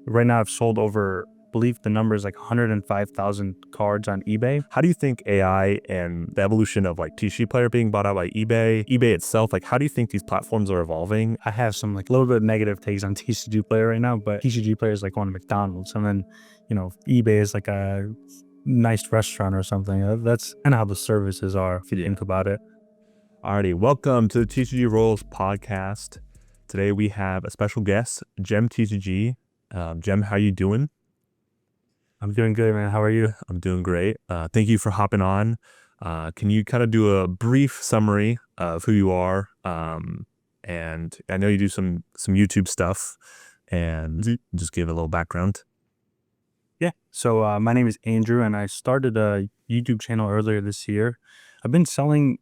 Right now, I've sold over, I believe the number is like 105,000 cards on eBay. How do you think AI and the evolution of like TCGplayer being bought out by eBay itself, like how do you think these platforms are evolving? I have some like a little bit of negative takes on TCGplayer right now, but TCGplayer is like going to McDonald's, and then eBay is like a nice restaurant or something. That's kind of how the services are if you think about it. Alrighty, welcome to the TCG Roles podcast. Today we have a special guest, GemTCG. Jem, how you doing? I'm doing good, man. How are you? I'm doing great. Thank you for hopping on. Can you kind of do a brief summary of who you are? And I know you do some YouTube stuff, and just give a little background. Yeah. So my name is Andrew, and I started a YouTube channel earlier this year. I've been selling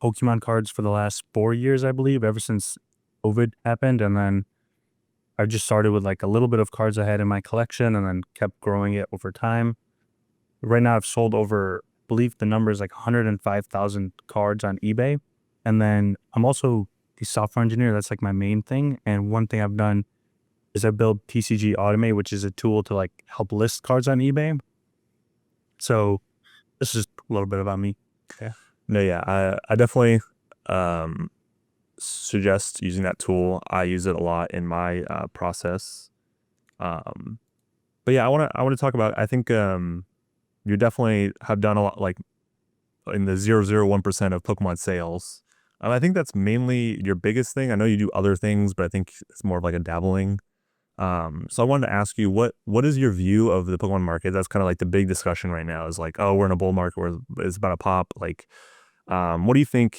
Pokemon cards for the last 4 years, I believe, ever since COVID happened. And then I just started with like a little bit of cards I had in my collection and then kept growing it over time. Right now, I've sold over, I believe the number is like 105,000 cards on eBay. And then I'm also a software engineer. That's like my main thing. And one thing I've done is I build TCG Automate, which is a tool to like help list cards on eBay. So this is a little bit about me. Yeah. No, yeah, I definitely suggest using that tool. I use it a lot in my process. But yeah, I want to talk about. I think you definitely have done a lot, like in the 0.001% of Pokemon sales. I think that's mainly your biggest thing. I know you do other things, but I think it's more of like a dabbling. So I wanted to ask you, what is your view of the Pokemon market? That's kind of like the big discussion right now is like, oh, we're in a bull market where it's about to pop. Like, what do you think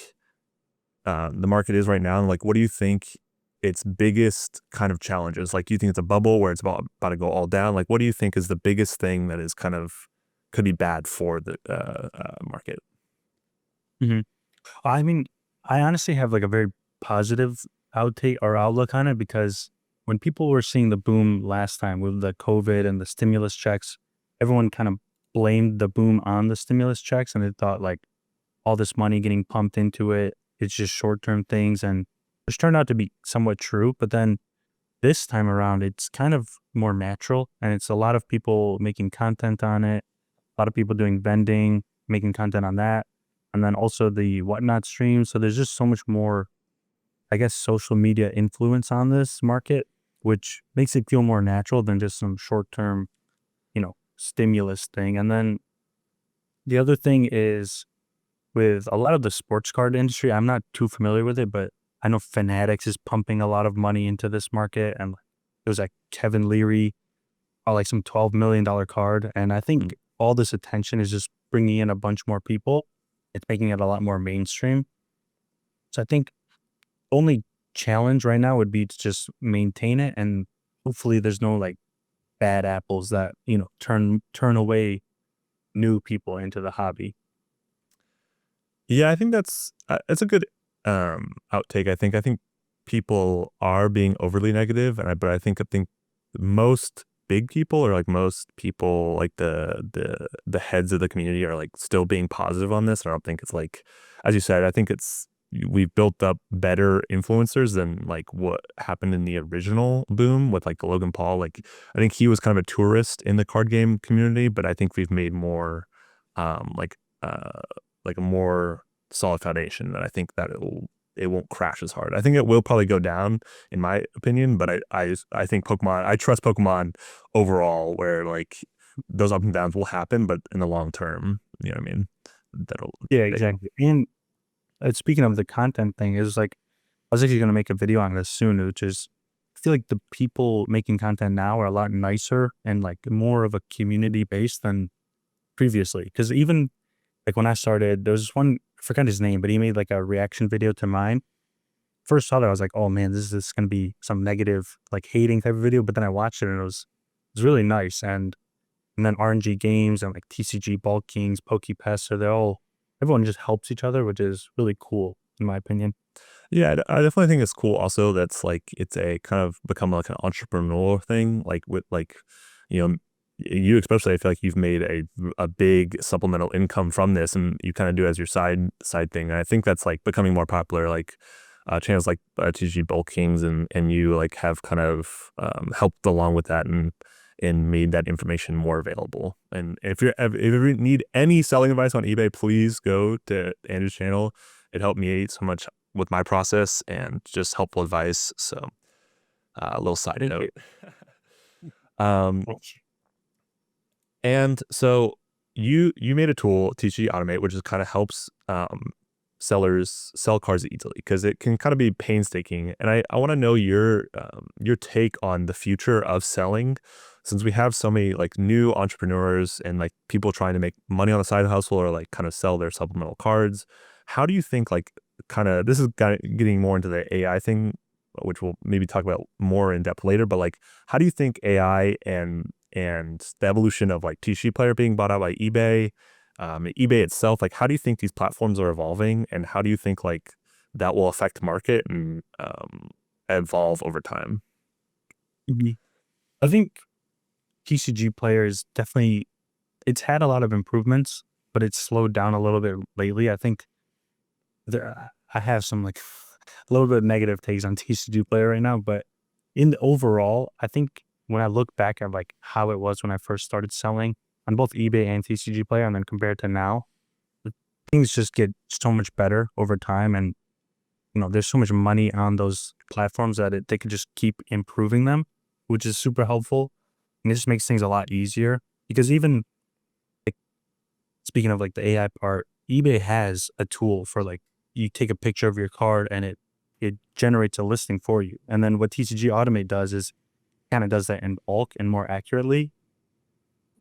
the market is right now? And like, what do you think its biggest kind of challenges? Like, do you think it's a bubble where it's about to go all down? Like, what do you think is the biggest thing that is kind of could be bad for the market? Mm-hmm. I mean, I honestly have like a very positive outtake or outlook on it because when people were seeing the boom last time with the COVID and the stimulus checks, everyone kind of blamed the boom on the stimulus checks, and they thought like all this money getting pumped into it, it's just short-term things, and which turned out to be somewhat true. But then this time around, it's kind of more natural, and it's a lot of people making content on it, a lot of people doing vending, making content on that, and then also the whatnot streams. So there's just so much more, I guess, social media influence on this market, which makes it feel more natural than just some short-term, stimulus thing. And then the other thing is with a lot of the sports card industry, I'm not too familiar with it, but I know Fanatics is pumping a lot of money into this market. And there's like Kevin Leary, like some $12 million card. And I think all this attention is just bringing in a bunch more people. It's making it a lot more mainstream. So I think only challenge right now would be to just maintain it, and hopefully there's no like bad apples that turn away new people into the hobby. Yeah, I think that's it's a good outtake. I think people are being overly negative, but I think most big people, or like most people, like the heads of the community, are like still being positive on this. I don't think it's like, as you said, I think we've built up better influencers than like what happened in the original boom with like Logan Paul. Like, I think he was kind of a tourist in the card game community, but I think we've made more like a more solid foundation that I think that it won't crash as hard. I think it will probably go down in my opinion, but I think I trust Pokemon overall, where like those up and downs will happen, but in the long term, you know what I mean? Yeah, exactly. And speaking of the content thing, is like I was actually going to make a video on this soon, which is I feel like the people making content now are a lot nicer and like more of a community based than previously. Because even like when I started, there was this one, I forgot his name, but he made like a reaction video to mine. First saw that, I was like, oh man, this is going to be some negative, like hating type of video. But then I watched it and it was really nice. And then RNG Games and like TCG Bulk Kings, PokePest, so everyone just helps each other, which is really cool in my opinion. Yeah, I definitely think it's cool also that's like it's a kind of become like an entrepreneurial thing, like with like, you know, you especially, I feel like you've made a big supplemental income from this, and you kind of do it as your side thing. And I think that's like becoming more popular. Like channels like TCG Bulk Kings, and you like have kind of helped along with that and made that information more available. And if you need any selling advice on eBay, please go to Andrew's channel. It helped me so much with my process and just helpful advice. So a little side note. Um, and so you made a tool, TCG Automate, which is kind of helps sellers sell cards easily because it can kind of be painstaking. And I want to know your take on the future of selling, since we have so many like new entrepreneurs and like people trying to make money on the side hustle or like kind of sell their supplemental cards. How do you think like kind of this is getting more into the AI thing, which we'll maybe talk about more in depth later, but like how do you think AI and the evolution of like TCGplayer being bought out by eBay, eBay itself, like how do you think these platforms are evolving, and how do you think like that will affect the market and evolve over time? Mhm. I think TCGplayer is definitely, it's had a lot of improvements, but it's slowed down a little bit lately. I think I have some like a little bit of negative takes on TCGplayer right now, but in the overall, I think when I look back at like how it was when I first started selling on both eBay and TCGplayer, and then compared to now, the things just get so much better over time. And there's so much money on those platforms that they could just keep improving them, which is super helpful. And it just makes things a lot easier because even like, speaking of like the AI part, eBay has a tool for like you take a picture of your card and it generates a listing for you. And then what TCG Automate does is kind of does that in bulk and more accurately.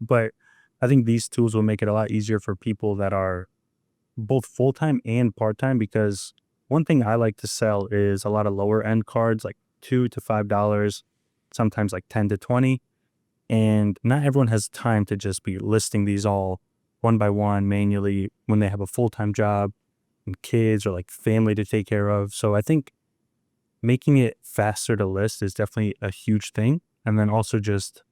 But I think these tools will make it a lot easier for people that are both full-time and part-time, because one thing I like to sell is a lot of lower end cards, like $2 to $5, sometimes like 10 to 20. And not everyone has time to just be listing these all one by one manually when they have a full-time job and kids or like family to take care of. So I think making it faster to list is definitely a huge thing. And then also just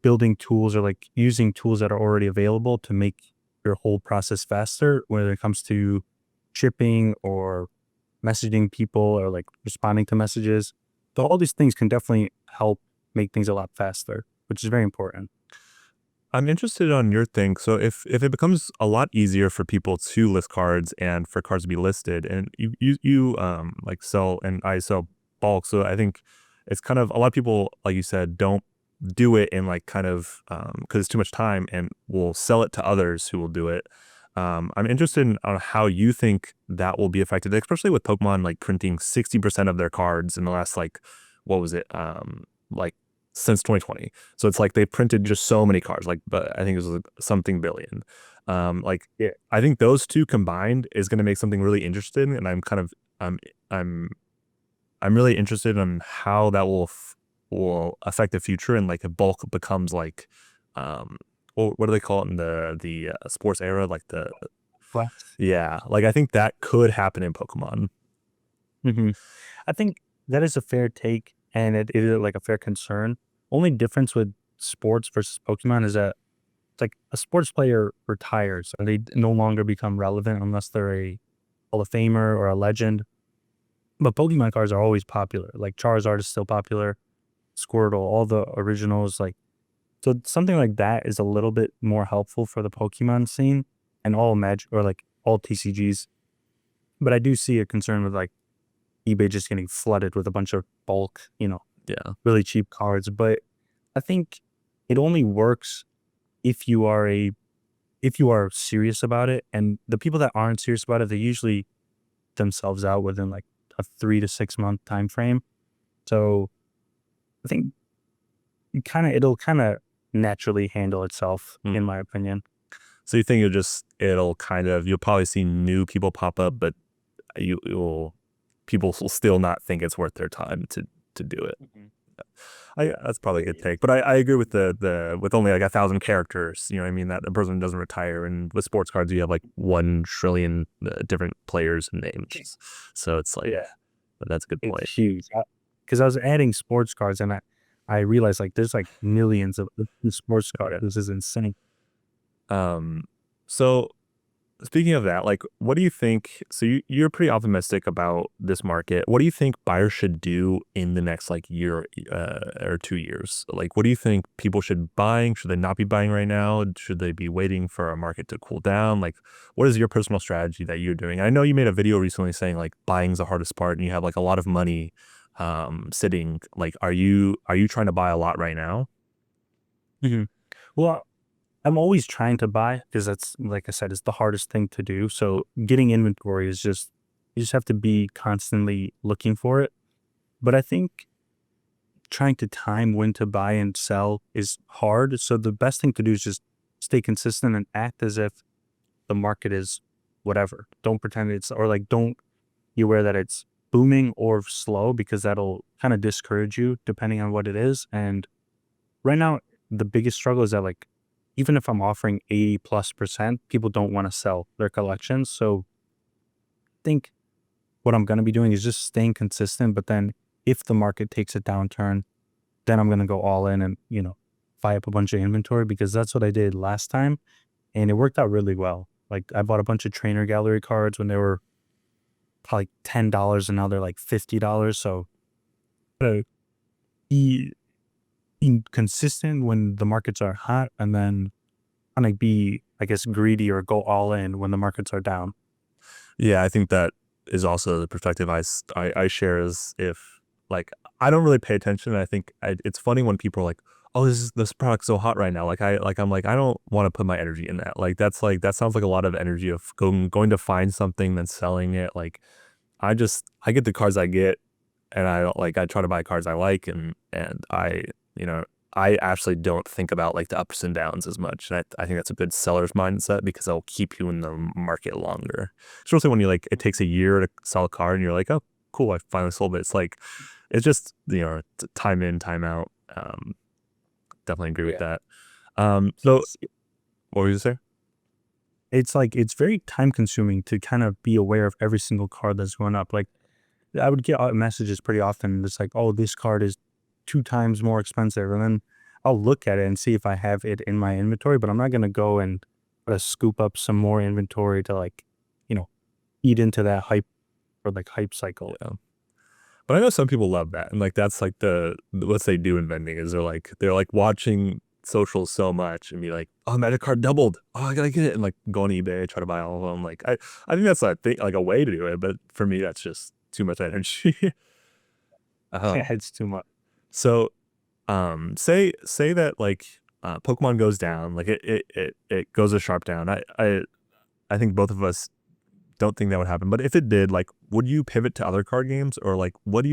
building tools or like using tools that are already available to make your whole process faster, whether it comes to shipping or messaging people or like responding to messages. So all these things can definitely help make things a lot faster, which is very important. I'm interested on your thing. So if it becomes a lot easier for people to list cards and for cards to be listed, and you like sell and I sell bulk, so I think it's kind of a lot of people, like you said, don't do it in like kind of because it's too much time and will sell it to others who will do it. I'm interested in on how you think that will be affected, especially with Pokemon like printing 60% of their cards in the last like what was it like since 2020. So it's like they printed just so many cards, like, but I think it was like something billion. Like Yeah. I think those two combined is going to make something really interesting, and I'm kind of I'm I'm I'm really interested in how that will affect the future, and like if bulk becomes like, um, what do they call it in the sports era, like the Flex. yeah, like I think that could happen in Pokemon. hmm I think that is a fair take, and it is like a fair concern. Only difference with sports versus Pokemon is that it's like a sports player retires and they no longer become relevant unless they're a Hall of Famer or a legend. But Pokemon cards are always popular. Like Charizard is still popular, Squirtle, all the originals. Like, so something like that is a little bit more helpful for the Pokemon scene and all Magic or like all TCGs. But I do see a concern with like eBay just getting flooded with a bunch of bulk, Yeah. really cheap cards. But I think it only works if you are serious about it. And the people that aren't serious about it, they usually themselves out within like a 3 to 6 month time frame. So I think it'll kind of naturally handle itself, Mm. in my opinion. So you think it'll kind of you'll probably see new people pop up, but you'll people will still not think it's worth their time to do it. Mhm. That's probably a good Yeah. take, but I agree with the with only like 1,000 characters. You know what I mean? That the person doesn't retire, and with sports cards you have like 1 trillion different players and names. So it's like, Yeah, but that's a good point. it's huge. Because I was adding sports cards and I realized like there's like millions of sports cards. Yeah. This is insane. Um. So Speaking of that, like, what do you think? So you're pretty optimistic about this market. What do you think buyers should do in the next like year or 2 years? Like, what do you think people should be buying? Should they not be buying right now? Should they be waiting for a market to cool down? Like, what is your personal strategy that you're doing? I know you made a video recently saying like buying's the hardest part, and you have like a lot of money sitting. Like, are you trying to buy a lot right now? Hmm. Well, I'm always trying to buy because that's, like I said, it's the hardest thing to do. So getting inventory is just, you just have to be constantly looking for it. But I think trying to time when to buy and sell is hard. So the best thing to do is just stay consistent and act as if the market is whatever. Don't pretend it's, or like, don't be aware that it's booming or slow, because that'll kind of discourage you depending on what it is. And right now, the biggest struggle is that, like, even if I'm offering 80+%, people don't want to sell their collections. So I think what I'm going to be doing is just staying consistent. But then if the market takes a downturn, then I'm going to go all in and, buy up a bunch of inventory, because that's what I did last time. And it worked out really well. Like, I bought a bunch of trainer gallery cards when they were probably $10 and now they're like $50. So uh, be, being consistent when the markets are hot, and then kind of be, I guess, greedy or go all in when the markets are down. Yeah, I think that is also the perspective I share. Is if like I don't really pay attention. I think it's funny when people are like, "Oh, this product's so hot right now." I'm like, I don't want to put my energy in that. Like that sounds like a lot of energy of going to find something then selling it. Like I get the cards I get, and I don't like I try to buy cards I like, and you know I actually don't think about like the ups and downs as much. And I think that's a good seller's mindset because it'll keep you in the market longer. Especially when you like it takes a year to sell a card and you're like, oh cool, I finally sold it. It's like it's just time in, time out. Definitely agree with Yeah. that. So what were you saying? It's like, it's very time consuming to kind of be aware of every single card that's going up. Like, I would get messages pretty often. It's like, oh, this card is 2 times more expensive. And then I'll look at it and see if I have it in my inventory, but I'm not going to go and scoop up some more inventory to, like, you know, eat into that hype, or like hype cycle. Yeah. But I know some people love that, and like that's like what they do in vending is they're like watching socials so much and be like, oh, Magic card doubled, oh I gotta get it, and like go on eBay try to buy all of them. Like I think that's a thing, like a way to do it, but for me that's just too much energy. Yeah, um, it's too much. so say that like Pokemon goes down, like it goes a sharp down. I think both of us don't think that would happen, but if it did, like would you pivot to other card games, or like what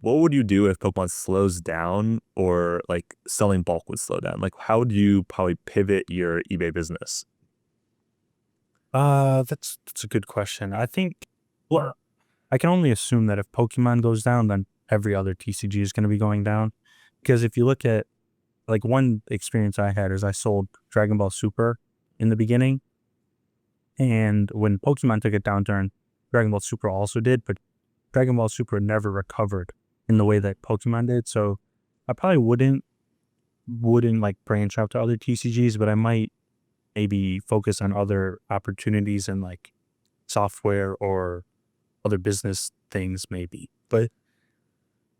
would you do if Pokemon slows down, or like selling bulk would slow down? Like how would you probably pivot your eBay business? That's a good question. I think, well, I can only assume that if Pokemon goes down, then every other TCG is going to be going down. Because if you look at, like, one experience I had is I sold Dragon Ball Super in the beginning, and when Pokemon took a downturn, Dragon Ball Super also did, but Dragon Ball Super never recovered in the way that Pokemon did. So I probably wouldn't like branch out to other TCGs, but I might maybe focus on other opportunities in, like, software or other business things maybe. But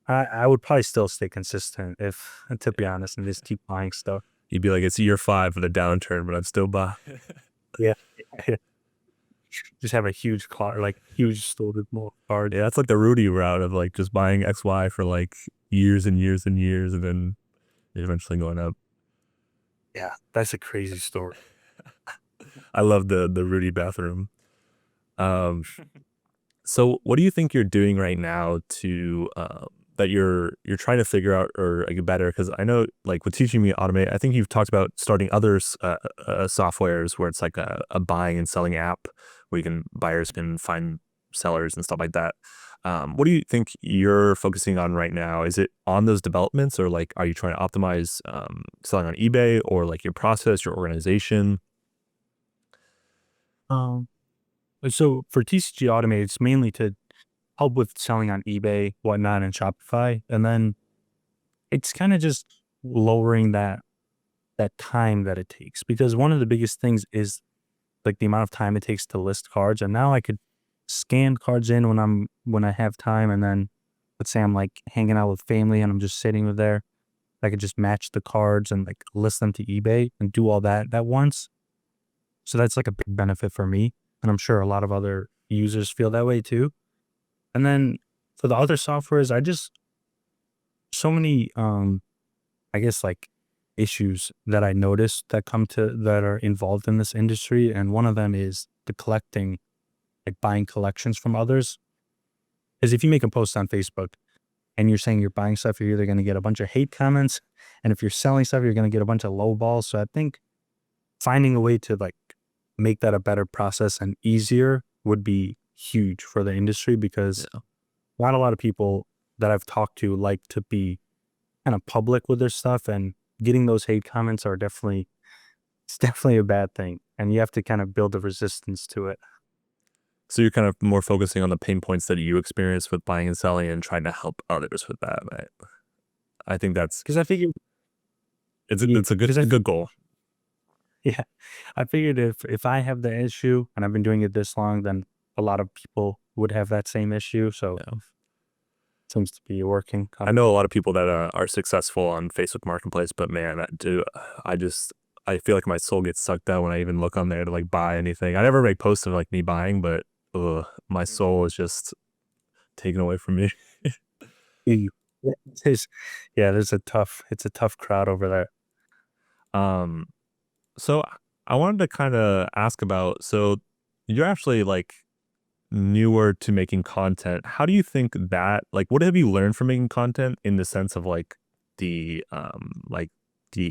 I would probably still stay consistent, if to be honest, and just keep buying stuff. You'd be like, it's year 5 of the downturn, but I'm still buying. Yeah. Just have a huge like huge store with more cards. Yeah, that's like the Rudy route of like just buying XY for like years and years and years, and then eventually going up. Yeah, that's a crazy story. I love the Rudy bathroom. Um, so what do you think you're doing right now to that you're trying to figure out or get better? Because I know like with teaching me automate, I think you've talked about starting other softwares where it's like a buying and selling app where buyers can find sellers and stuff like that. What do you think you're focusing on right now? Is it on those developments, or like are you trying to optimize selling on eBay, or like your process, your organization? Um, so for TCG Automate, it's mainly to help with selling on eBay, whatnot, and Shopify, and then it's kind of just lowering that time that it takes, because one of the biggest things is like the amount of time it takes to list cards, and now I could scan cards in when I have time, and then let's say I'm like hanging out with family and I'm just sitting with there. I could just match the cards and like list them to eBay and do all that at once. So that's like a big benefit for me. And I'm sure a lot of other users feel that way too. And then for the other softwares, I just so many I guess like issues that I noticed that are involved in this industry. And one of them is the collecting, like buying collections from others. Is if you make a post on Facebook and you're saying you're buying stuff, you're either going to get a bunch of hate comments. And if you're selling stuff, you're going to get a bunch of low balls. So I think finding a way to like make that a better process and easier would be huge for the industry, because Yeah. not a lot of people that I've talked to like to be kind of public with their stuff, and getting those hate comments are it's definitely a bad thing. And you have to kind of build a resistance to it. So you're kind of more focusing on the pain points that you experience with buying and selling and trying to help others with that, right? I think that's Because I figured, it's a because good goal. yeah, I figured if I have the issue and I've been doing it this long, then a lot of people would have that same issue. So Yeah. it seems to be working. I know a lot of people that are successful on Facebook Marketplace, but man, I just I feel like my soul gets sucked out when I even look on there to like buy anything. I never make posts of like me buying, but my soul is just taken away from me. You- Yeah, yeah, it's a tough crowd over there. Um, so I wanted to kind of ask about, so you're actually like newer to making content. How do you think that, like, what have you learned from making content in the sense of like the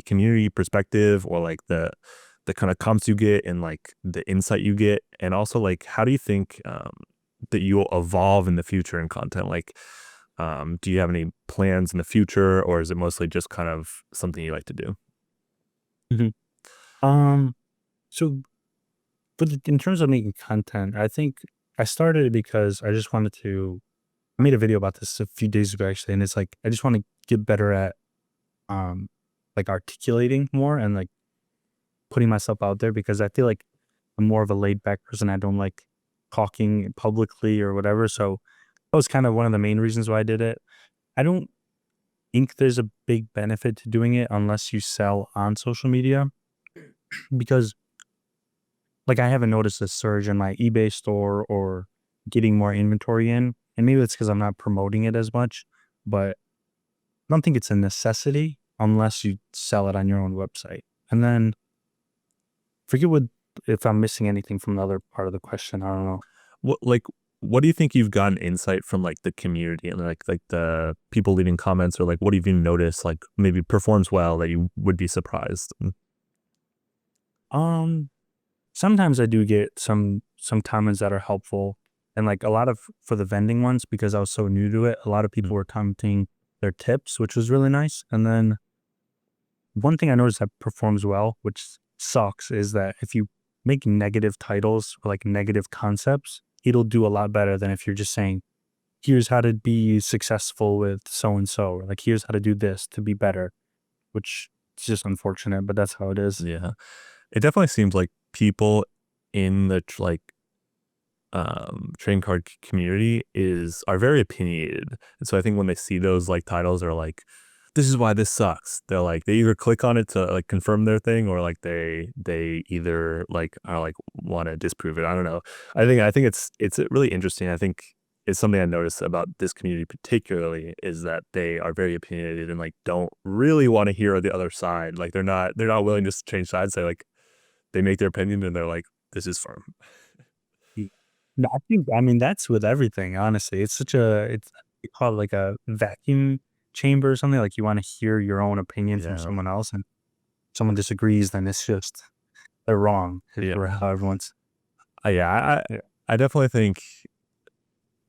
community perspective, or like the kind of comments you get and like the insight you get, and also like how do you think that you'll evolve in the future in content? Like, do you have any plans in the future, or is it mostly just kind of something you like to do? Mhm. Um, so in terms of making content, I think I started it because I just wanted to. I made a video about this a few days ago actually, and it's like I just want to get better at um like articulating more and like putting myself out there, because I feel like I'm more of a laid back person. I don't like talking publicly or whatever. So that was kind of one of the main reasons why I did it. I don't think there's a big benefit to doing it unless you sell on social media, because like I haven't noticed a surge in my eBay store or getting more inventory in. And maybe it's because I'm not promoting it as much, but I don't think it's a necessity unless you sell it on your own website. And then forget what if I'm missing anything from the other part of the question. I don't know. What like what do you think you've gotten insight from like the community and like the people leaving comments, or like what have you noticed like maybe performs well that you would be surprised? Um, Sometimes I do get some comments that are helpful, and like a lot of for the vending ones, because I was so new to it, a lot of Mm. people were commenting their tips, which was really nice. And then one thing I noticed that performs well, which sucks, is that if you make negative titles or like negative concepts, it'll do a lot better than if you're just saying, here's how to be successful with so and so, or like here's how to do this to be better, which is just unfortunate, but that's how it is. Yeah. It definitely seems like people in the trading card community are very opinionated. And so I think when they see those like titles are like, this is why this sucks. They're like they either click on it to like confirm their thing, or like they either like are like want to disprove it. I don't know. I think it's really interesting. I think it's something I noticed about this community particularly is that they are very opinionated and like don't really want to hear the other side. Like they're not willing to change sides. They make their opinion and they're like, this is firm. Y- No, I mean, that's with everything, honestly. It's, you call it like a vacuum chamber or something. Like you want to hear your own opinion from Yeah. someone else, and someone disagrees, then it's just, they're wrong. Is Yeah. how everyone's, Yeah. yeah. I definitely think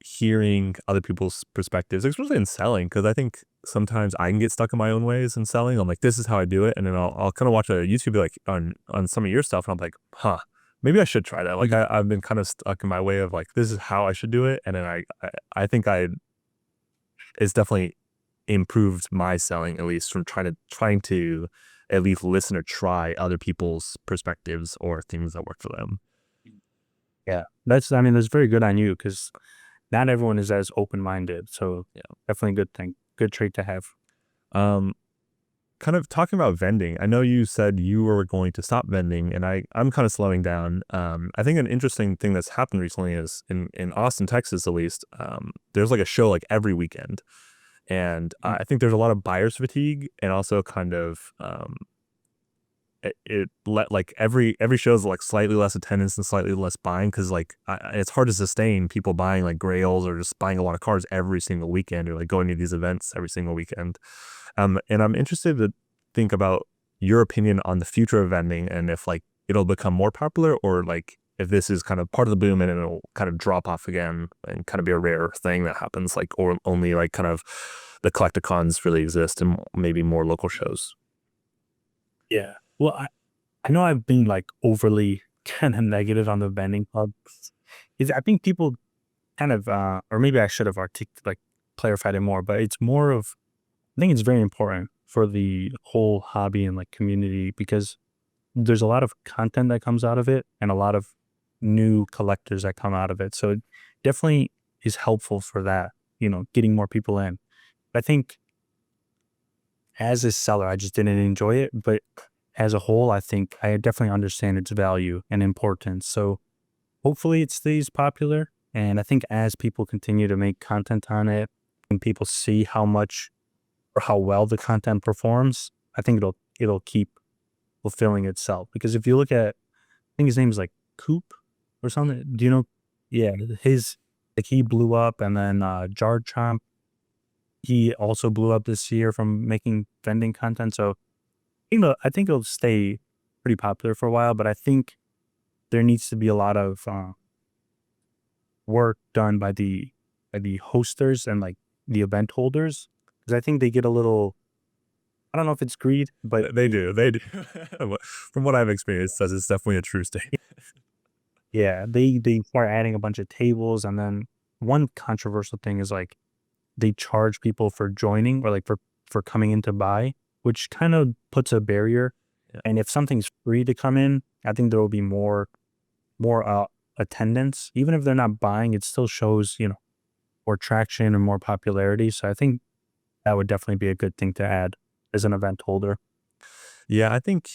hearing other people's perspectives, especially in selling, because I think sometimes I can get stuck in my own ways in selling. I'm like, this is how I do it, and then I'll kind of watch a YouTube like on some of your stuff, and I'm like, huh, maybe I should try that. Like Mhm. I've been kind of stuck in my way of like, this is how I should do it, and then I think it's definitely improved my selling, at least from trying to at least listen or try other people's perspectives or things that work for them. Yeah. I mean, that's very good on you because not everyone is as open-minded. So Yeah. definitely a good thing. Good trait to have. Um, Kind of talking about vending. I know you said you were going to stop vending, and I'm kind of slowing down. I think an interesting thing that's happened recently is in Austin, Texas, at least. There's like a show like every weekend, and Mm. I think there's a lot of buyer's fatigue, and also kind of it let like every show is like slightly less attendance and slightly less buying because like it's hard to sustain people buying like grails or just buying a lot of cards every single weekend or like going to these events every single weekend. And I'm interested to think about your opinion on the future of vending and if like it'll become more popular or like if this is kind of part of the boom and it'll kind of drop off again and kind of be a rare thing that happens like or only like kind of the collecticons really exist and maybe more local shows. Yeah. Well, I know I've been like overly kind of negative on the vending clubs. Is I think people kind of or maybe I should have clarified it more, but it's more of I think it's very important for the whole hobby and like community because there's a lot of content that comes out of it and a lot of new collectors that come out of it. So it definitely is helpful for that, getting more people in. I think as a seller, I just didn't enjoy it, but as a whole, I think I definitely understand its value and importance. So hopefully it stays popular. And I think as people continue to make content on it and people see how much or how well the content performs, I think it'll keep fulfilling itself. Because if you look at, I think his name is like Coop or something. Do you know? Yeah, his like he blew up, and then Jar Chomp, he also blew up this year from making vending content. So I think it'll stay pretty popular for a while. But I think there needs to be a lot of work done by the hosters and like the event holders because I think they get a little. I don't know if it's greed, but They do. From what I've experienced, says it's definitely a true state. yeah, they start adding a bunch of tables, and then one controversial thing is like they charge people for joining or like for coming in to buy, which kind of puts a barrier. Yeah. And if something's free to come in, I think there will be more attendance. Even if they're not buying, it still shows more traction and more popularity. So I think that would definitely be a good thing to add as an event holder. Yeah, I think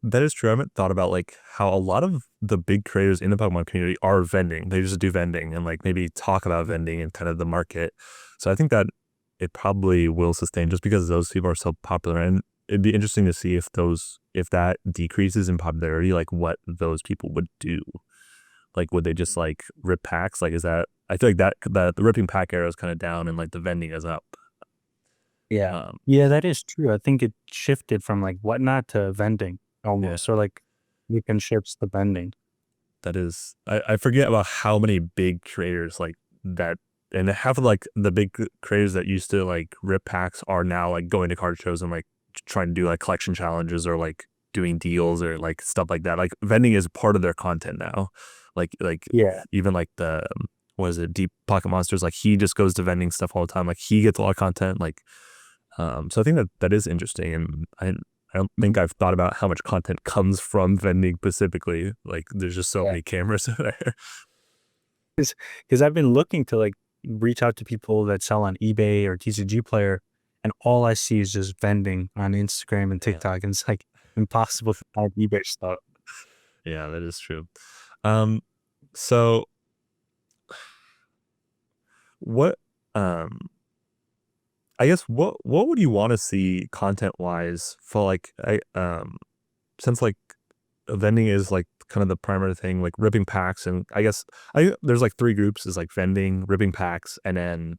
that is true. I haven't thought about like how a lot of the big creators in the Pokemon community are vending. They just do vending and like maybe talk about vending and kind of the market. So I think that it probably will sustain just because those people are so popular. And it'd be interesting to see if that decreases in popularity, like what those people would do. Like would they just like rip packs? Like is that I feel like that the ripping pack era is kind of down and like the vending is up. Yeah. Um, Yeah, that is true. I think it shifted from like whatnot to vending yeah. almost, or like you can ships to vending. That is, I forget about how many big creators like that, and half of like the big creators that used to like rip packs are now like going to card shows and like trying to do like collection challenges or like doing deals or like stuff like that. Like vending is part of their content now. Like Yeah. even like the what is it, Deep Pocket Monsters? Like he just goes to vending stuff all the time. Like he gets a lot of content. Like so I think that is interesting, and I don't think I've thought about how much content comes from vending specifically. Like, there's just so Yeah. many cameras there. Because I've been looking to like reach out to people that sell on eBay or TCGplayer, and all I see is just vending on Instagram and Yeah, TikTok, and it's like impossible to find eBay stuff. yeah, that is true. Um, so what, um, I guess what would you want to see content wise for like since like vending is like kind of the primary thing, like ripping packs, and I guess I there's like three groups is like vending, ripping packs, and then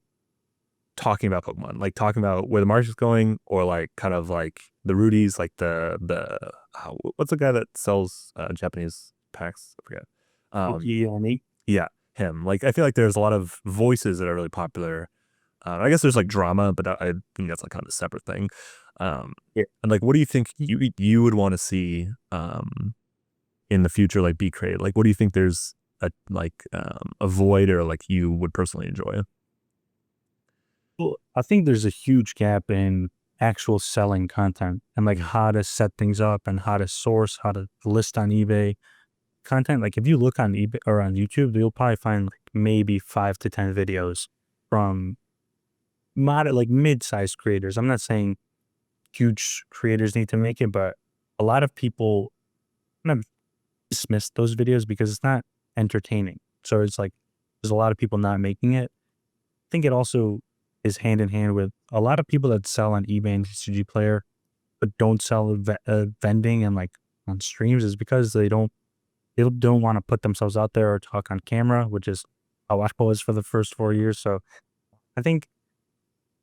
talking about Pokemon, like talking about where the market's going, or like kind of like the Rudies, like what's the guy that sells Japanese packs? I forget. Um, Okie yeah, him. Like I feel like there's a lot of voices that are really popular. I guess there's like drama, but I think that's like kind of a separate thing. Yeah. And like, what do you think you would want to see in the future, like be created? Like, what do you think there's a void or like you would personally enjoy? Well, I think there's a huge gap in actual selling content and like Mm. how to set things up and how to source, how to list on eBay. content. Like if you look on eBay or on YouTube, you'll probably find like maybe 5 to 10 videos from like mid-sized creators. I'm not saying huge creators need to make it, but a lot of people kind of dismiss those videos because it's not entertaining. So it's like there's a lot of people not making it. I think it also is hand in hand with a lot of people that sell on eBay and TCGplayer, but don't sell vending and like on streams is because they don't want to put themselves out there or talk on camera, which is how I was for the first 4 years. So I think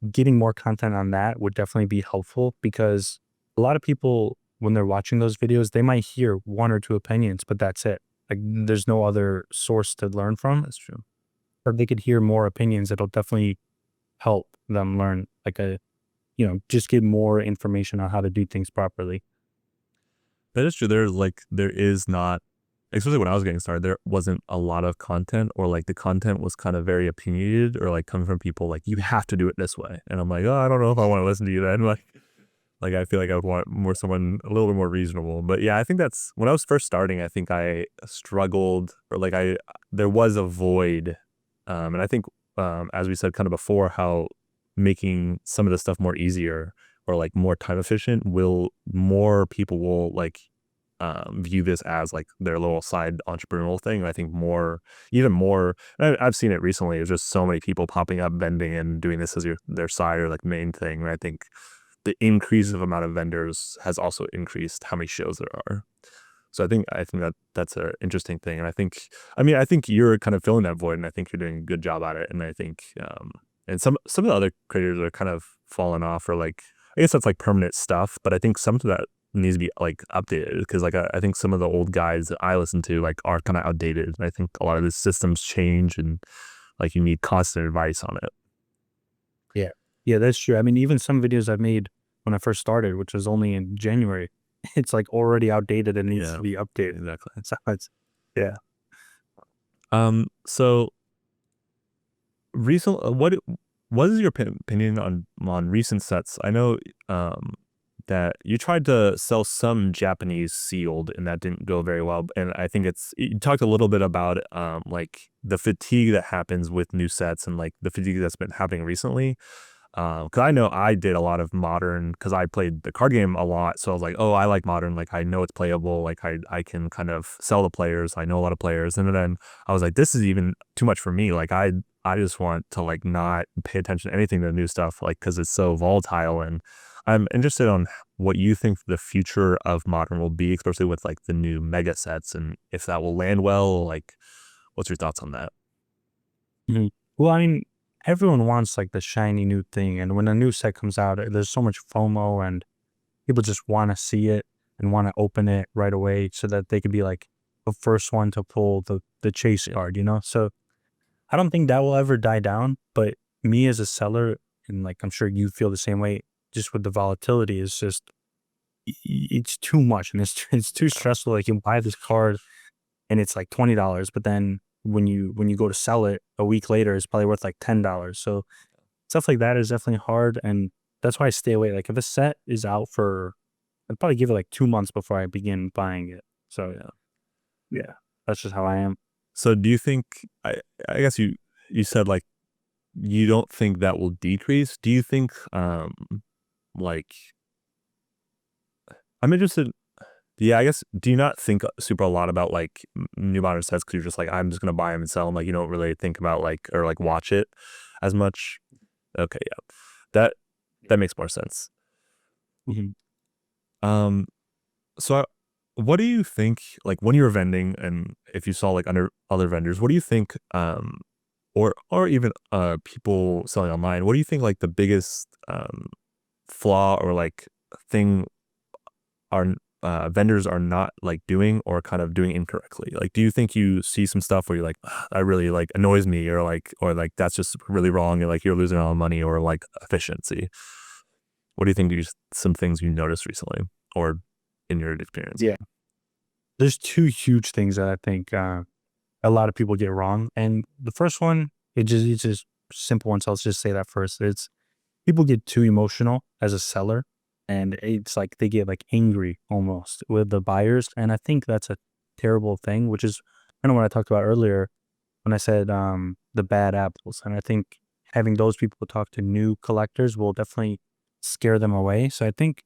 getting more content on that would definitely be helpful because a lot of people, when they're watching those videos, they might hear 1 or 2 opinions, but that's it. Like there's no other source to learn from. That's true. Or they could hear more opinions. It'll definitely help them learn just get more information on how to do things properly. That is true. There is not, especially when I was getting started, there wasn't a lot of content, or like the content was kind of very opinionated, or like coming from people like, you have to do it this way. And I'm like, oh, I don't know if I want to listen to you then. Like I feel like I would want someone a little bit more reasonable. But yeah, I think that's when I was first starting, I think I struggled, or like there was a void. And I think, as we said kind of before, how making some of the stuff more easier or like more time efficient more people will like view this as like their little side entrepreneurial thing. And I think even more, I've seen it recently. There's just so many people popping up vending and doing this as their side or like main thing. And I think the increase of amount of vendors has also increased how many shows there are. So I think that's an interesting thing. And I think you're kind of filling that void, and I think you're doing a good job at it. And I think and some of the other creators are kind of falling off, or like I guess that's like permanent stuff. But I think some of that needs to be like updated, because like I think some of the old guys that I listen to like are kind of outdated. And I think a lot of the systems change, and like you need constant advice on it. Yeah. Yeah, that's true. I mean, even some videos I've made when I first started, which was only in January, it's like already outdated and needs to Yeah, be updated. exactly. So it's, yeah. So recent, what is your opinion on recent sets? I know that you tried to sell some Japanese sealed, and that didn't go very well. And I think you talked a little bit about like the fatigue that happens with new sets, and like the fatigue that's been happening recently. Because I know I did a lot of modern, because I played the card game a lot. So I was like, oh, I like modern. Like I know it's playable. Like I can kind of sell the players. I know a lot of players. And then I was like, this is even too much for me. Like I just want to like not pay attention to anything to the new stuff, like because it's so volatile. And I'm interested on what you think the future of modern will be, especially with like the new mega sets, and if that will land well. Like, what's your thoughts on that? Mhm. Well, I mean, everyone wants like the shiny new thing. And when a new set comes out, there's so much FOMO and people just want to see it and want to open it right away so that they could be like the first one to pull the chase card. So I don't think that will ever die down. But me as a seller, and like I'm sure you feel the same way, just with the volatility, is just it's too much and it's too stressful. Like you buy this card and it's like $20, but then when you go to sell it a week later, it's probably worth like $10. So stuff like that is definitely hard, and that's why I stay away. Like if a set is out for, I'd probably give it like 2 months before I begin buying it. So Yeah. yeah, that's just how I am. So do you think, I guess you said like you don't think that will decrease. Do you think like I'm interested, yeah, I guess, do you not think super a lot about like new modern sets, because you're just like, I'm just gonna buy them and sell them, like you don't really think about like, or like watch it as much? Okay, yeah. That makes more sense. Mhm. Um so what do you think, like when you were vending, and if you saw like under other vendors, what do you think or even people selling online, what do you think like the biggest flaw or like thing our vendors are not like doing, or kind of doing incorrectly? Like, do you think you see some stuff where you're like, "Ugh, that really like annoys me," or like that's just really wrong, and like you're losing all the money, or like efficiency? What do you think? Some things you noticed recently, or in your experience? Yeah, there's two huge things that I think a lot of people get wrong, and the first one, it's just simple one. So let's just say that first. It's people get too emotional as a seller, and it's like they get like angry almost with the buyers, and I think that's a terrible thing, which is kind of what I talked about earlier when I said the bad apples. And I think having those people talk to new collectors will definitely scare them away. So I think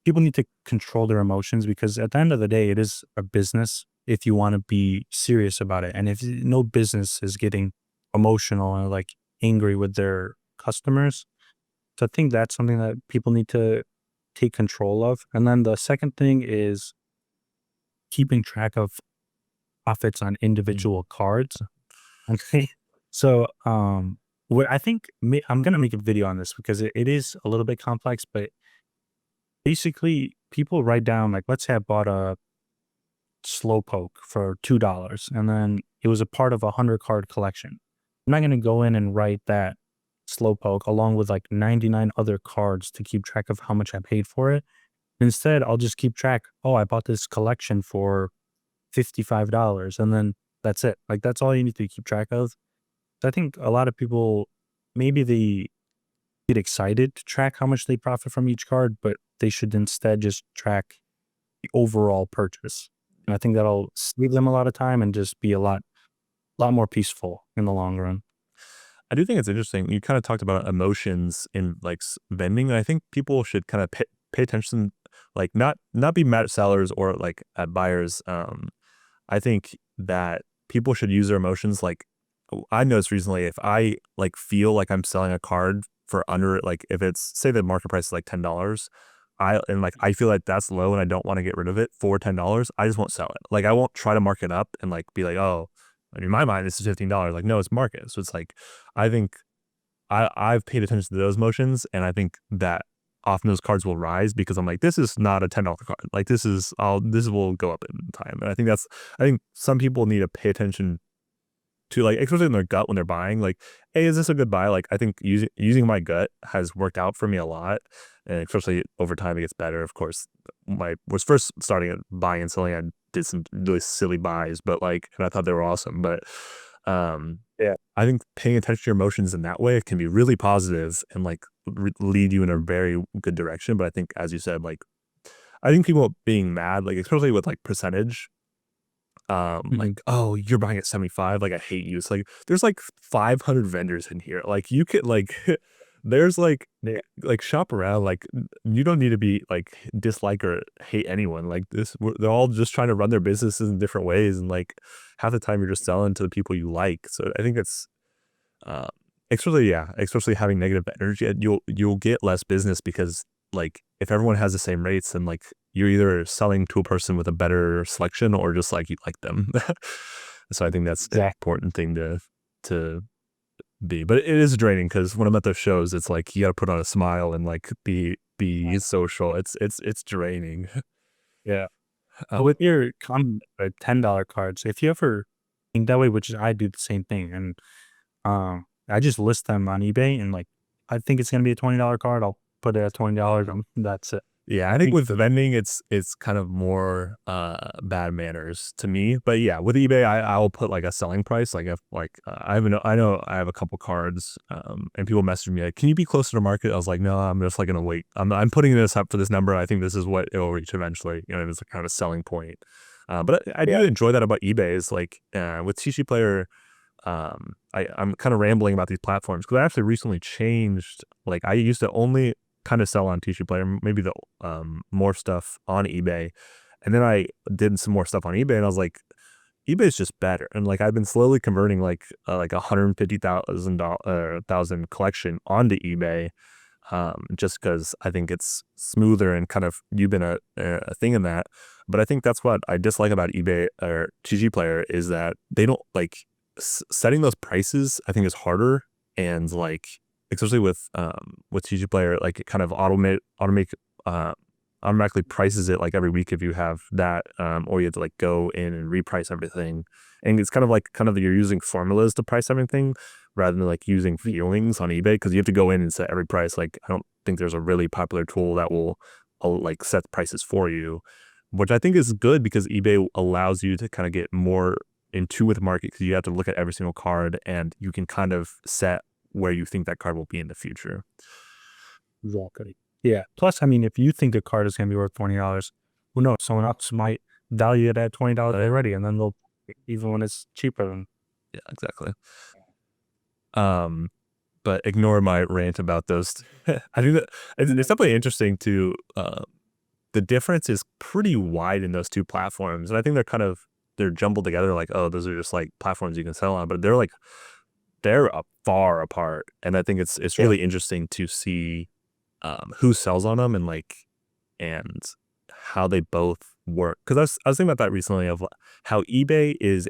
people need to control their emotions, because at the end of the day, it is a business if you want to be serious about it. And if no business is getting emotional and like angry with their customers, so I think that's something that people need to take control of. And then the second thing is keeping track of profits on Mm. individual cards. Okay. So, what I think I'm gonna make a video on this because it is a little bit complex, but basically, people write down, like, let's say I bought a Slowpoke for $2, and then it was a part of a 100 card collection. I'm not gonna go in and write that Slowpoke along with like 99 other cards to keep track of how much I paid for it. Instead, I'll just keep track. Oh, I bought this collection for $55, and then that's it. Like, that's all you need to keep track of. So I think a lot of people, maybe they get excited to track how much they profit from each card, but they should instead just track the overall purchase. And I think that'll save them a lot of time and just be a lot more peaceful in the long run. I do think it's interesting. You kind of talked about emotions in like vending, and I think people should kind of pay attention, like not be mad at sellers or like at buyers. I think that people should use their emotions. Like I noticed recently, if I like feel like I'm selling a card for under, like if it's, say the market price is like $10, I feel like that's low and I don't want to get rid of it for $10, I just won't sell it. Like I won't try to mark it up and like be like, oh, in my mind this is $15. Like no, it's market. So it's like I think I've paid attention to those motions, and I think that often those cards will rise because I'm like, this is not a $10 card. Like this will go up in time. And I think some people need to pay attention to, like, especially in their gut when they're buying, like, hey, is this a good buy? Like I think using my gut has worked out for me a lot. And especially over time it gets better. Of course, my was first starting at buying and selling, I did some really silly buys, but like, and I thought they were awesome. But Yeah. I think paying attention to your emotions in that way can be really positive and like lead you in a very good direction. But I think, as you said, like I think people being mad, like especially with like percentage, Mhm. like, oh, you're buying at 75, like I hate you. It's like there's like 500 vendors in here. Like you could like there's Yeah. like shop around. Like you don't need to be like dislike or hate anyone. Like they're all just trying to run their businesses in different ways, and like half the time you're just selling to the people you like. So I think it's uh, especially having negative energy, you'll get less business because like if everyone has the same rates, then like you're either selling to a person with a better selection or just like you like them. So I think that's an Exactly. important thing to be. But it is draining because when I'm at those shows, it's like you got to put on a smile and like be social. It's draining. Yeah. But Um, with your $10 cards, if you ever think that way, which is I do the same thing, and I just list them on eBay, and like I think it's gonna be a $20 card, I'll put it at $20, that's it. Yeah, I I think think with vending, it's kind of more bad manners to me. But yeah, with eBay, I'll put like a selling price. Like if like I know I have a couple cards, and people message me like, "Can you be closer to market?" I was like, "No, I'm just like gonna wait. I'm putting this up for this number. I think this is what it will reach eventually." You know, it's a kind of a selling point. But I do yeah. enjoy that about eBay. Is like with TCGplayer, I'm kind of rambling about these platforms because I actually recently changed. Like I used to only kind of sell on TCGplayer, maybe the more stuff on eBay, and then I did some more stuff on eBay, and I was like, eBay is just better. And like I've been slowly converting like 150,000 collection onto eBay, just because I think it's smoother and kind of you've been a thing in that. But I think that's what I dislike about eBay or TCGplayer is that they don't like setting those prices. I think is harder, and like especially with TCGplayer, like it kind of uh, automatically prices it like every week if you have that, or you have to like go in and reprice everything. And it's kind of you're using formulas to price everything rather than like using feelings on eBay because you have to go in and set every price. Like I don't think there's a really popular tool that will like set prices for you, which I think is good because eBay allows you to kind of get more in tune with the market because you have to look at every single card and you can kind of set where you think that card will be in the future. Exactly. Yeah. Plus, I mean, if you think a card is gonna be worth $20, who knows? Someone else might value it at $20 already, and then they'll even when it's cheaper than. Yeah, exactly. But ignore my rant about those. I think that it's definitely interesting to the difference is pretty wide in those two platforms, and I think they're jumbled together like, oh, those are just like platforms you can sell on, but they're far apart, and I think it's Yeah. really interesting to see who sells on them and how they both work. Because I was thinking about that recently of how eBay is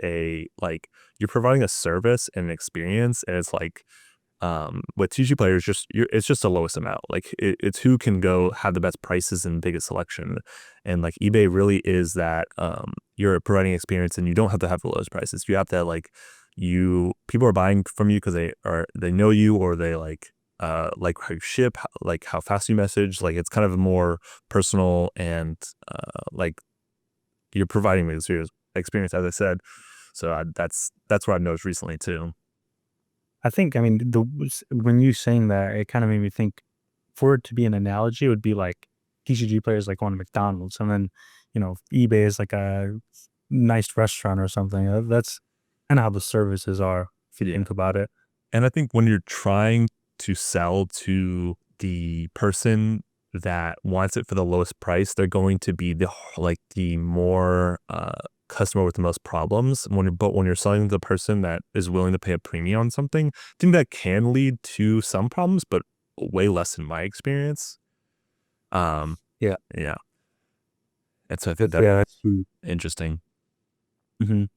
like you're providing a service and an experience, and it's like with TCG players, it's just the lowest amount. Like it's who can go have the best prices and biggest selection, and like eBay really is that you're providing experience, and you don't have to have the lowest prices. You have to people are buying from you because they know you, or they like how you ship, like how fast you message. Like it's kind of more personal, and like you're providing me this experience, as I said. So that's what I've noticed recently too. I think, I mean, when you saying that, it kind of made me think, for it to be an analogy, it would be like TCG players like going to McDonald's, and then, eBay is like a nice restaurant or something. That's kind of how the services are, if you Yeah. think about it. And I think when you're trying to sell to the person that wants it for the lowest price, they're going to be the more customer with the most problems. But when you're selling to the person that is willing to pay a premium on something, I think that can lead to some problems, but way less in my experience. Yeah. Yeah. And so I think that's Yeah. That's true. interesting. Mhm.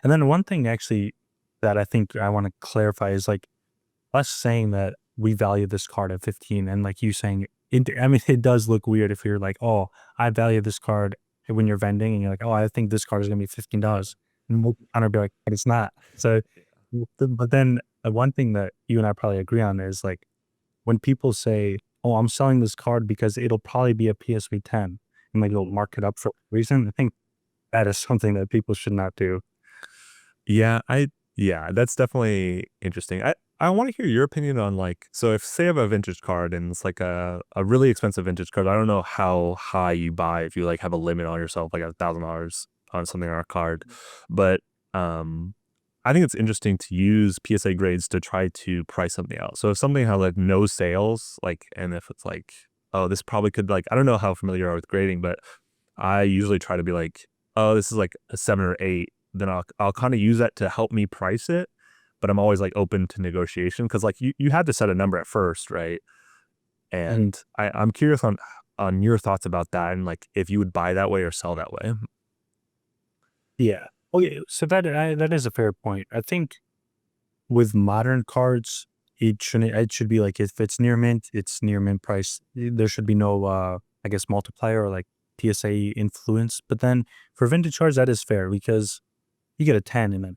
And then one thing actually that I think I want to clarify is like us saying that we value this card at 15, and like you saying I mean, it does look weird if you're like, oh, I value this card when you're vending, and you're like, oh, I think this card is gonna be $15. And we'll kind of be like, but it's not. So, but then one thing that you and I probably agree on is like when people say, oh, I'm selling this card because it'll probably be a PSV 10, and like they'll mark it up for a reason. I think that is something that people should not do. Yeah, that's definitely interesting. I want to hear your opinion on like, so if say I have a vintage card and it's like a really expensive vintage card, I don't know how high you buy if you like have a limit on yourself, like $1,000 on something on a card, but um, I think it's interesting to use PSA grades to try to price something out. So if something has like no sales, like, and if it's like, oh, this probably could like, I don't know how familiar you are with grading, but I usually try to be like, oh, this is like a 7 or 8, then I'll kind of use that to help me price it. But I'm always like open to negotiation because like you had to set a number at first, right? Mhm. And I'm curious on your thoughts about that, and like if you would buy that way or sell that way. Yeah. Okay. So that is a fair point. I think with modern cards, it should be like if it's near mint, it's near mint price. There should be no I guess multiplier or like TSA influence. But then for vintage cards, that is fair because you get a 10 in a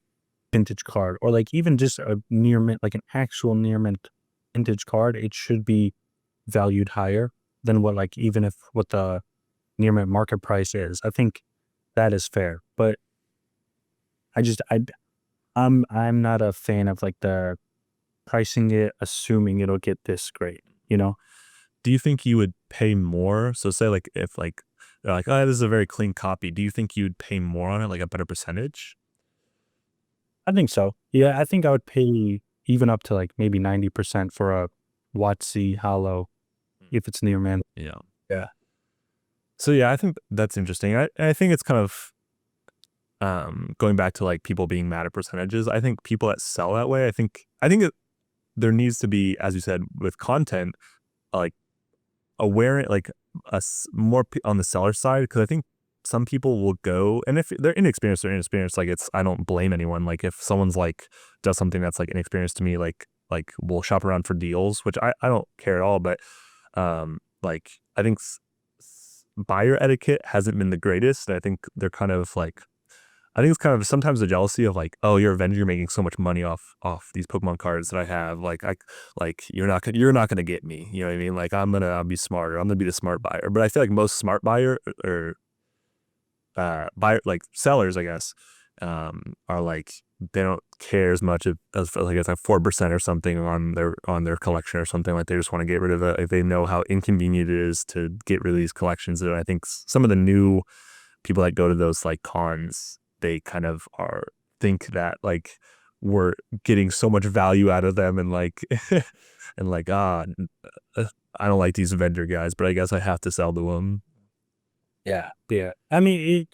vintage card, or like even just a near mint, like an actual near mint vintage card, it should be valued higher than what like even if what the near mint market price is. I think that is fair. But I just I'm not a fan of like the pricing it, assuming it'll get this great, you know? Do you think you would pay more? So say like if like they're like, oh, this is a very clean copy. Do you think you would pay more on it, like a better percentage? I think so. Yeah, I think I would pay even up to like maybe 90% for a WotC Hollow if it's near mint. Yeah. Yeah. So yeah, I think that's interesting. I think it's kind of going back to like people being mad at percentages. I think people that sell that way, there needs to be, as you said, with content, like aware, like on the seller side, because I think some people will go, and if they're inexperienced or inexperienced, like I don't blame anyone. Like if someone's like does something that's like inexperienced to me, like we'll shop around for deals, which I don't care at all. But like I think buyer etiquette hasn't been the greatest, and I think they're kind of like I think it's kind of sometimes the jealousy of like, oh, you're a vendor, you're making so much money off these Pokemon cards that I have. Like you're not gonna get me. You know what I mean? Like I'll be smarter. I'm gonna be the smart buyer. But I feel like most smart buyer or buyer like sellers, I guess, are like they don't care as much as like it's like 4% or something on their collection or something. Like they just want to get rid of it. Like they know how inconvenient it is to get rid of these collections. And I think some of the new people that go to those like cons, they kind of are think that like we're getting so much value out of them and like and like uh, I don't like these vendor guys, but I guess I have to sell to them. Yeah. Yeah. I mean,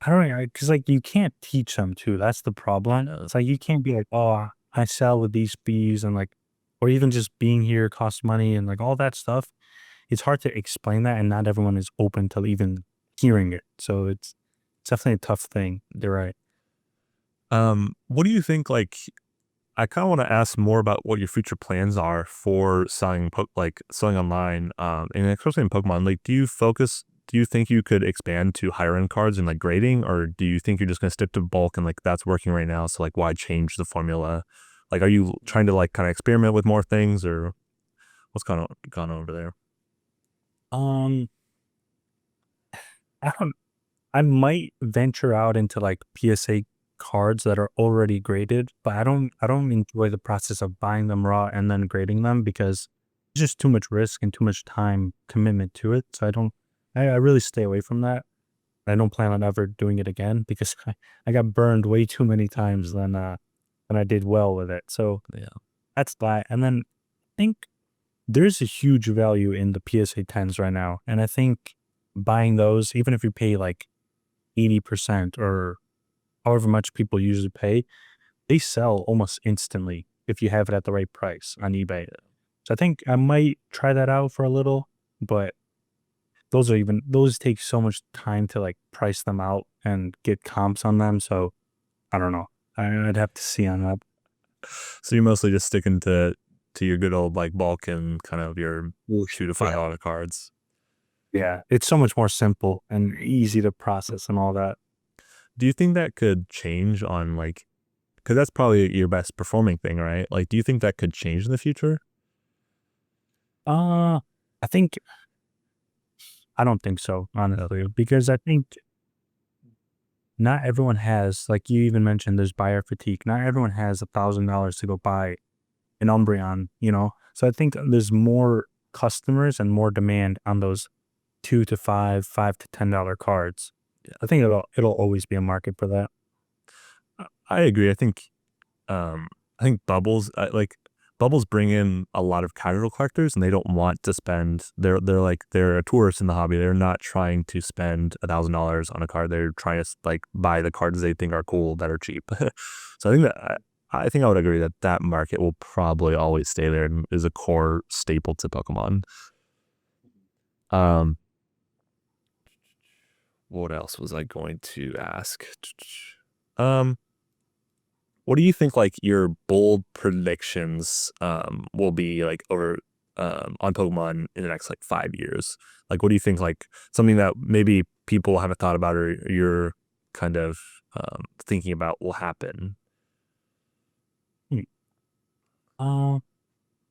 I don't know, because like you can't teach them too. That's the problem. Uh, It's like you can't be like, oh, I sell with these fees and like, or even just being here costs money and like all that stuff. It's hard to explain that, and not everyone is open to even hearing it. So it's definitely a tough thing. You're right. what do you think? Like, I kind of want to ask more about what your future plans are for selling, like selling online, and especially in Pokemon. Like, do you focus? Do you think you could expand to higher end cards and like grading, or do you think you're just going to stick to bulk and like that's working right now? So like, why change the formula? Like, are you trying to like kind of experiment with more things, or what's gone over there? Um, I don't. I might venture out into like PSA cards that are already graded, but I don't enjoy the process of buying them raw and then grading them because it's just too much risk and too much time commitment to it. So I don't I really stay away from that. I don't plan on ever doing it again because I got burned way too many times than I did well with it. So Yeah. that's that. And then I think there's a huge value in the PSA 10s right now. And I think buying those, even if you pay like 80% or however much people usually pay, they sell almost instantly if you have it at the right price on eBay. So I think I might try that out for a little, but those take so much time to like price them out and get comps on them. So I don't know. I'd have to see on that. So you're mostly just sticking to your good old like bulk and kind of your Whoosh. $2 to $5 cards. Yeah. It's so much more simple and easy to process and all that. Do you think that could change on like, because that's probably your best performing thing, right? Like, do you think that could change in the future? Uh I think I don't think so, No. honestly, because I think not everyone has, like you even mentioned, there's buyer fatigue. Not everyone has $1,000 to go buy an Umbreon, you know? So I think there's more customers and more demand on those 2 to 5, 5 to $10 cards. I think it'll always be a market for that. I agree. Um, I think bubbles bring in a lot of casual collectors, and they don't want to spend. They're like they're a tourist in the hobby. They're not trying to spend $1,000 on a card. They're trying to like buy the cards they think are cool that are cheap. So I think I think I would agree that that market will probably always stay there and is a core staple to Pokemon. Um, what else was I going to ask? Um, what do you think like your bold predictions will be like over on Pokemon in the next like 5 years? Like what do you think like something that maybe people haven't thought about or you're kind of thinking about will happen? Hmm. Uh,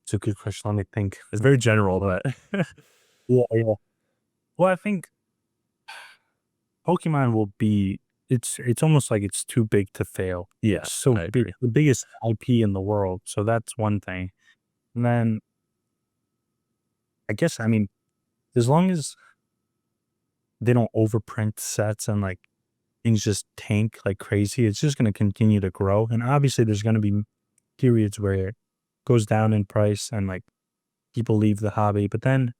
it's a good question. Let me think. It's very general, but Yeah, yeah. Well, I think Pokemon will be it's almost like it's too big to fail. yeah, It's so I big, agree. the biggest IP in the world. So that's one thing. And then I guess I mean, as long as they don't overprint sets and like things just tank like crazy, it's just going to continue to grow. And obviously, there's going to be periods where it goes down in price and like people leave the hobby. But then,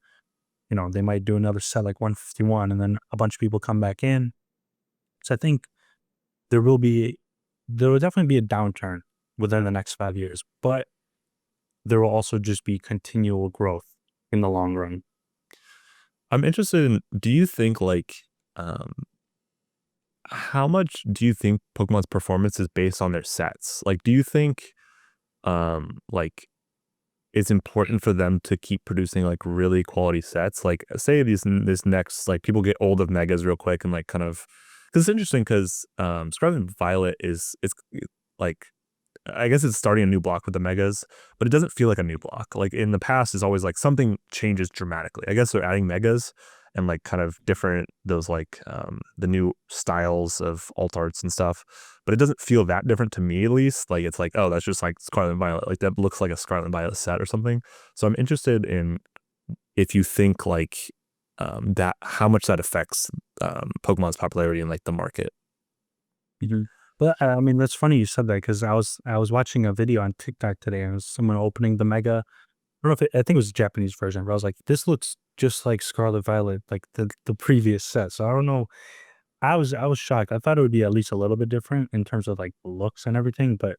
you know, they might do another set like 151 and then a bunch of people come back in. So I think there will be, there will definitely be a downturn within the next 5 years, but there will also just be continual growth in the long run. I'm interested in do you think like um how much do you think Pokemon's performance is based on their sets? Like do you think like it's important for them to keep producing like really quality sets. Like say this next like people get old of megas real quick and like kind of because it's interesting because Scarlet and Violet is it's like I guess it's starting a new block with the megas, but it doesn't feel like a new block. Like in the past, it's always like something changes dramatically. I guess they're adding megas and like kind of different those like the new styles of alt arts and stuff. But it doesn't feel that different to me at least. Like it's like, oh, that's just like Scarlet and Violet. Like that looks like a Scarlet and Violet set or something. So I'm interested in if you think like that how much that affects Pokemon's popularity in like the market. Mhm. But I mean, that's funny you said that because I was watching a video on TikTok today, and it was someone opening the mega. I don't know if I think it was a Japanese version, but I was like, this looks just like Scarlet Violet, like the previous set. So I don't know. I was shocked. I thought it would be at least a little bit different in terms of like looks and everything, but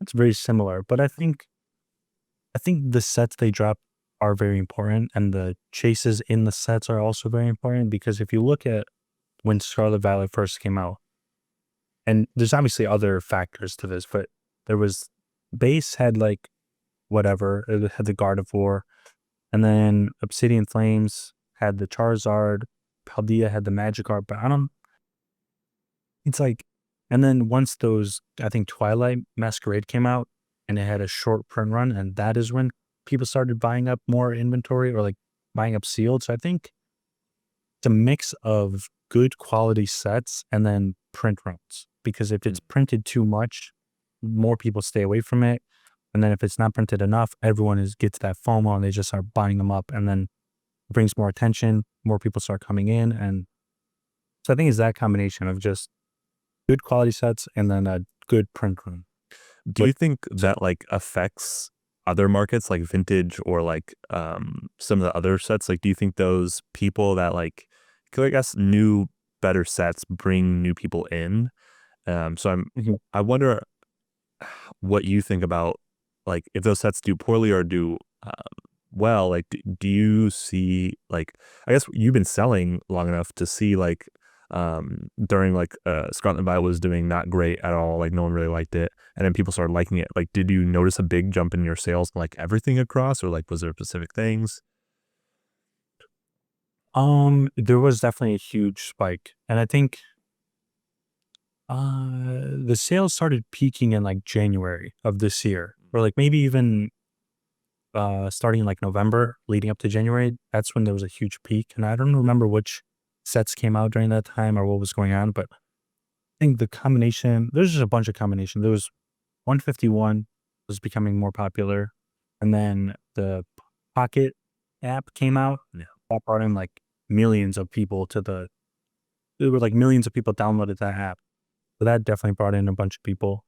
it's very similar. But I think the sets they drop are very important, and the chases in the sets are also very important because if you look at when Scarlet Violet first came out, and there's obviously other factors to this, but there was base had like whatever, it had the Gardevoir, and then Obsidian Flames had the Charizard, Paldea had the Magikarp, but I don't it's like and then once those I think Twilight Masquerade came out and it had a short print run, and that is when people started buying up more inventory or like buying up sealed. So I think it's a mix of good quality sets and then print runs. Because if it's printed too much, more people stay away from it. And then if it's not printed enough, everyone gets that FOMO and they just start buying them up. And then it brings more attention, more people start coming in. And so I think it's that combination of just good quality sets and then a good print run. Do But you think that like affects other markets like vintage or like some of the other sets? Like, do you think those people that like, 'cause I guess new better sets bring new people in? So Mhm. I wonder what you think about like if those sets do poorly or do well. Like, do you see like I guess you've been selling long enough to see like during like Scarlet and Violet was doing not great at all, like no one really liked it, and then people started liking it. Like, did you notice a big jump in your sales like everything across, or like was there specific things? there was definitely a huge spike. And I think the sales started peaking in like January of this year, or like maybe even starting in like November leading up to January. That's when there was a huge peak. And I don't remember which sets came out during that time or what was going on, but I think the combination, there's just a bunch of combination. There was 151 was becoming more popular. And then the Pocket app came out. Yeah. That brought in like millions of people to there were like millions of people downloaded that app. So that definitely brought in a bunch of people.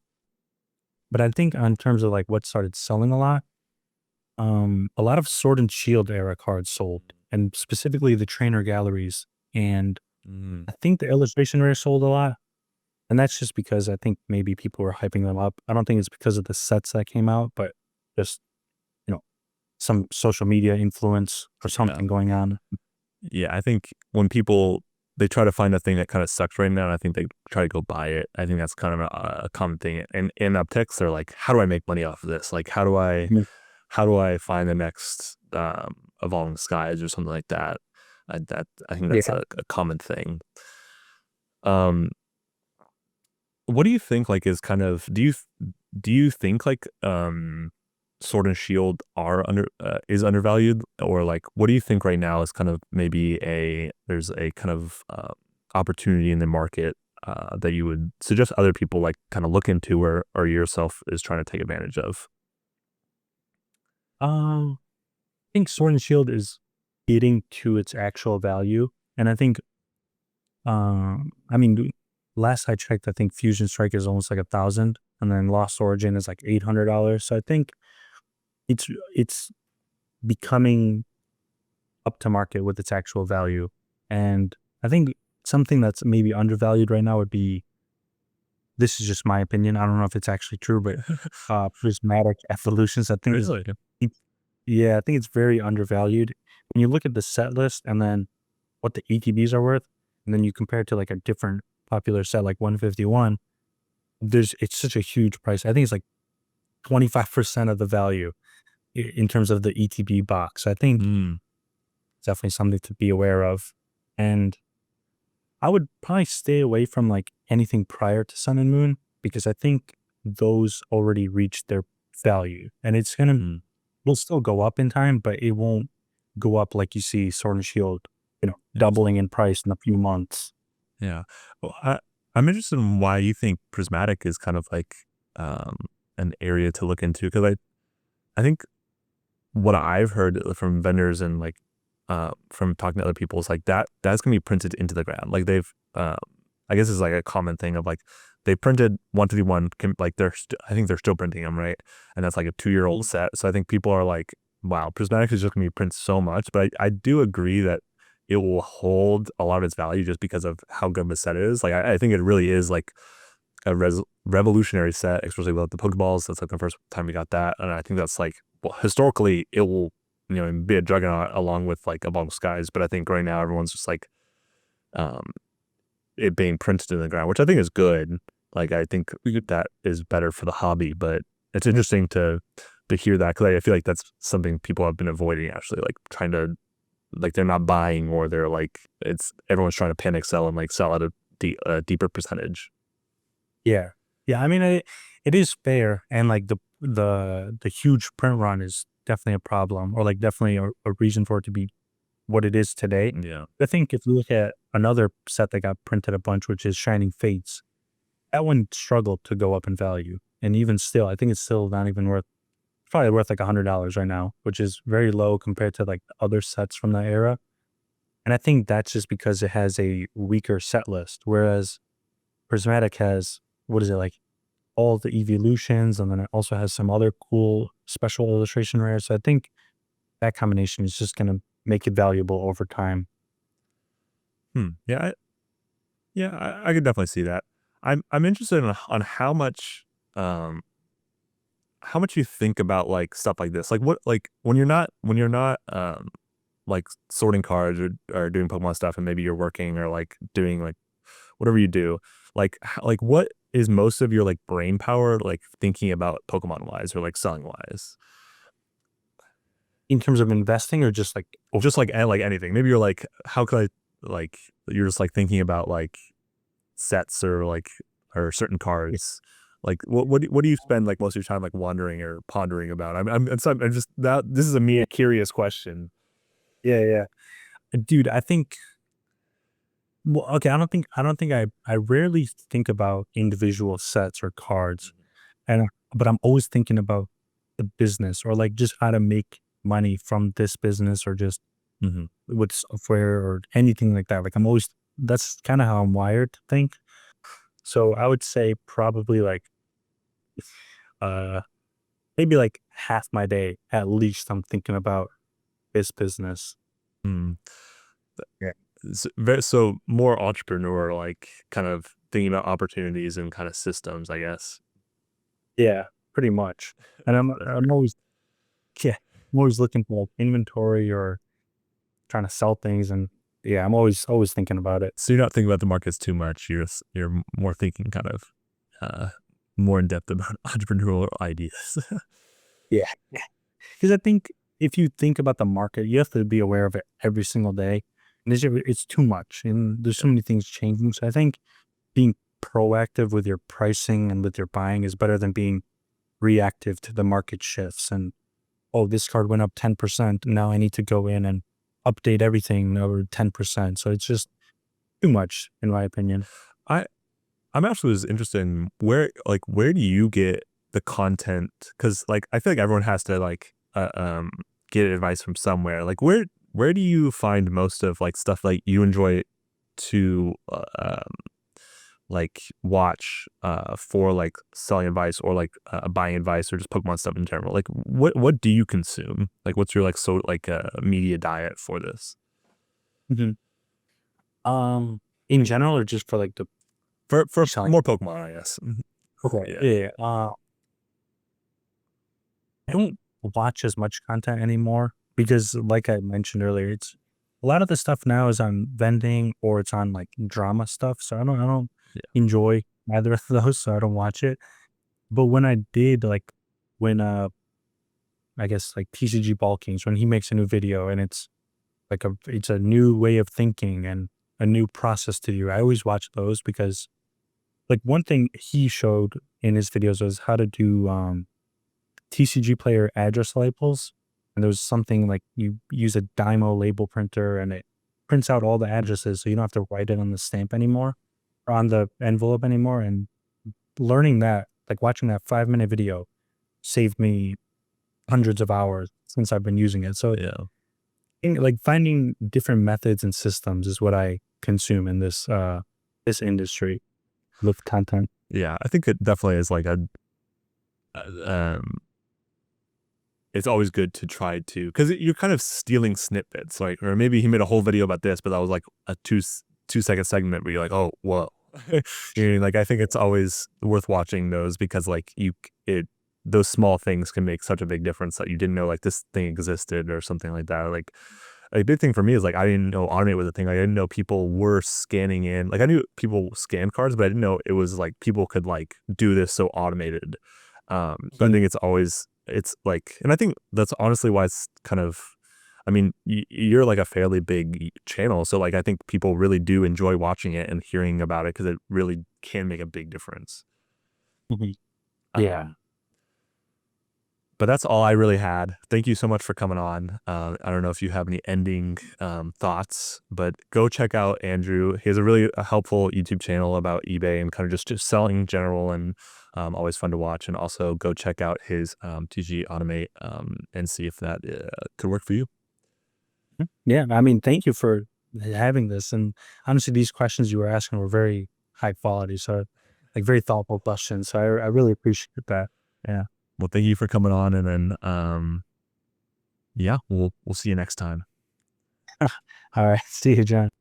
But I think in terms of like what started selling a lot of Sword and Shield era cards sold, and specifically the trainer galleries. And Mm, I think the illustration rare sold a lot. And that's just because I think maybe people were hyping them up. I don't think it's because of the sets that came out, but just, you know, some social media influence or yeah. something going on. Yeah, I think when people they try to find a thing that kind of sucks right now, and I think they try to go buy it. I think that's kind of a common thing. And in upticks, they're like, "How do I make money off of this? Like, Mhm. how do I find the next Evolving Skies or something like that?" I think that's Yeah. a common thing. Um, what do you think? Like, is kind of do you think like Sword and Shield are is undervalued, or like what do you think right now is kind of maybe there's a kind of opportunity in the market that you would suggest other people like kind of look into, or yourself is trying to take advantage of? I think Sword and Shield is getting to its actual value. And I think, I mean, last I checked, I think Fusion Strike is almost like 1,000, and then Lost Origin is like $800. So I think it's becoming up to market with its actual value. And I think something that's maybe undervalued right now would be, this is just my opinion. I don't know if it's actually true, but prismatic evolutions. I think Really? it- yeah, I think it's very undervalued. When you look at the set list and then what the ETBs are worth, and then you compare it to like a different popular set like 151, it's such a huge price. I think it's like 25% of the value in terms of the ETB box. I think Mm, it's definitely something to be aware of. And I would probably stay away from like anything prior to Sun and Moon because I think those already reached their value. And mm, it'll still go up in time, but it won't go up like you see Sword and Shield, yeah. doubling in price in a few months. Yeah. Well, I'm interested in why you think prismatic is kind of like um, an area to look into, because I think what I've heard from vendors and like from talking to other people is like that's gonna be printed into the ground. Like they've I guess it's like a common thing of like they printed 151, like I think they're still printing them, right? And that's like a 2-year-old set. So I think people are like, wow, prismatic is just gonna be printed so much. But I do agree that it will hold a lot of its value just because of how good of a set it is. Like I think it really is like a revolutionary set, especially with the Pokeballs. That's like the first time we got that, and I think that's like, well, historically it will, you know, be a juggernaut along with like Among Skies. But I think right now everyone's just like, um, it being printed in the ground, which I think is good. Like I think that is better for the hobby. But it's interesting to hear that because I feel like that's something people have been avoiding, actually, like trying to, like they're not buying, or they're like, it's everyone's trying to panic sell and like sell at a deeper percentage. Yeah. Yeah, I mean, it is fair, and, like, the huge print run is definitely a problem, or, like, definitely a reason for it to be what it is today. Yeah. I think if you look at another set that got printed a bunch, which is Shining Fates, that one struggled to go up in value, and even still, I think it's still not even worth, probably worth, like, $100 right now, which is very low compared to, like, other sets from that era, and I think that's just because it has a weaker set list, whereas Prismatic has, what is it, like, all the evolutions, and then it also has some other cool special illustration rares. So I think that combination is just gonna make it valuable over time. Yeah. I could definitely see that. I'm interested in on um how much you think about like stuff like this. Like what, like when you're not like sorting cards or doing Pokemon stuff, and maybe you're working or like doing like whatever you do, like like what is most of your like brain power like thinking about Pokemon wise or like selling wise? In terms of investing or just like Just overall? like anything. Maybe you're like, how could I, like you're just like thinking about like sets or like or certain Yeah. cards. Like what do you spend like most of your time like wondering or pondering about? I'm just that this is a Yeah. me curious question. Yeah, yeah. Dude, I think, well, okay, I don't think I rarely think about individual sets or cards, and but I'm always thinking about the business, or like just how to make money from this business, or just Hmm. with software or anything like that. Like I'm always, that's kind of how I'm wired to think. So I would say probably like uh maybe like half my day at least I'm thinking about this business. Mm. Yeah. So more entrepreneur, like kind of thinking about opportunities and kind of systems, I guess. Yeah, pretty much. And I'm always, yeah, I'm always looking for like inventory or trying to sell things, and yeah, I'm always thinking about it. So you're not thinking about the markets too much. You're more thinking kind of uh more in depth about entrepreneurial ideas. Yeah. Because I think if you think about the market, you have to be aware of it every single day. And it's too much, and there's so many things changing. So I think being proactive with your pricing and with your buying is better than being reactive to the market shifts. And, oh, this card went up 10%. Now I need to go in and update everything over 10%. So it's just too much, in my opinion. I I'm actually was interested in where do you get the content? Because like I feel like everyone has to like get advice from somewhere. Like where do you find most of like stuff like you enjoy to like watch for like selling advice or like buying advice or just Pokemon stuff in general? Like what do you consume? Like what's your like so like media diet for this? Mhm. In general, or just for like the For selling? more Pokemon, I guess. Mhm. Okay. Yeah. Yeah. I don't watch as much content anymore because, like I mentioned earlier, it's a lot of the stuff now is on vending or it's on like drama stuff. So I don't enjoy either of those, so I don't watch it. But when I did, like when I guess like TCG Ball Kings, when he makes a new video and it's like it's a new way of thinking and a new process to do, I always watch those because, like, one thing he showed in his videos was how to do TCG player address labels. And there was something like you use a Dymo label printer and it prints out all the addresses, so you don't have to write it on the stamp anymore or on the envelope anymore. And learning that, like watching that 5-minute video, saved me hundreds of hours since I've been using it. So Yeah. Like finding different methods and systems is what I consume in this industry with content. Yeah, I think it definitely is like um, it's always good to try to, because you're kind of stealing snippets, like, or maybe he made a whole video about this, but that was like a 2 second segment where you're like, oh, whoa. You know, like, I think it's always worth watching those because like those small things can make such a big difference that you didn't know like this thing existed or something like that. Like a big thing for me is like I didn't know Automate was a thing. Like, I didn't know people were scanning in. Like I knew people scan cards, but I didn't know it was like people could like do this so automated. So I Mhm. think it's like, and I think that's honestly why it's kind of. I mean, you're like a fairly big channel, so like I think people really do enjoy watching it and hearing about it because it really can make a big difference. Mhm. Yeah. Um, but that's all I really had. Thank you so much for coming on. I don't know if you have any ending thoughts, but go check out Andrew. He has a really helpful YouTube channel about eBay and kind of just selling in general, and always fun to watch. And also go check out his TCG Automate and see if that could work for you. Yeah. I mean, thank you for having this. And honestly, these questions you were asking were very high quality. So, like, very thoughtful questions. So, I really appreciate that. Yeah. Well, thank you for coming on, and then yeah, we'll see you next time. All right. See you, John.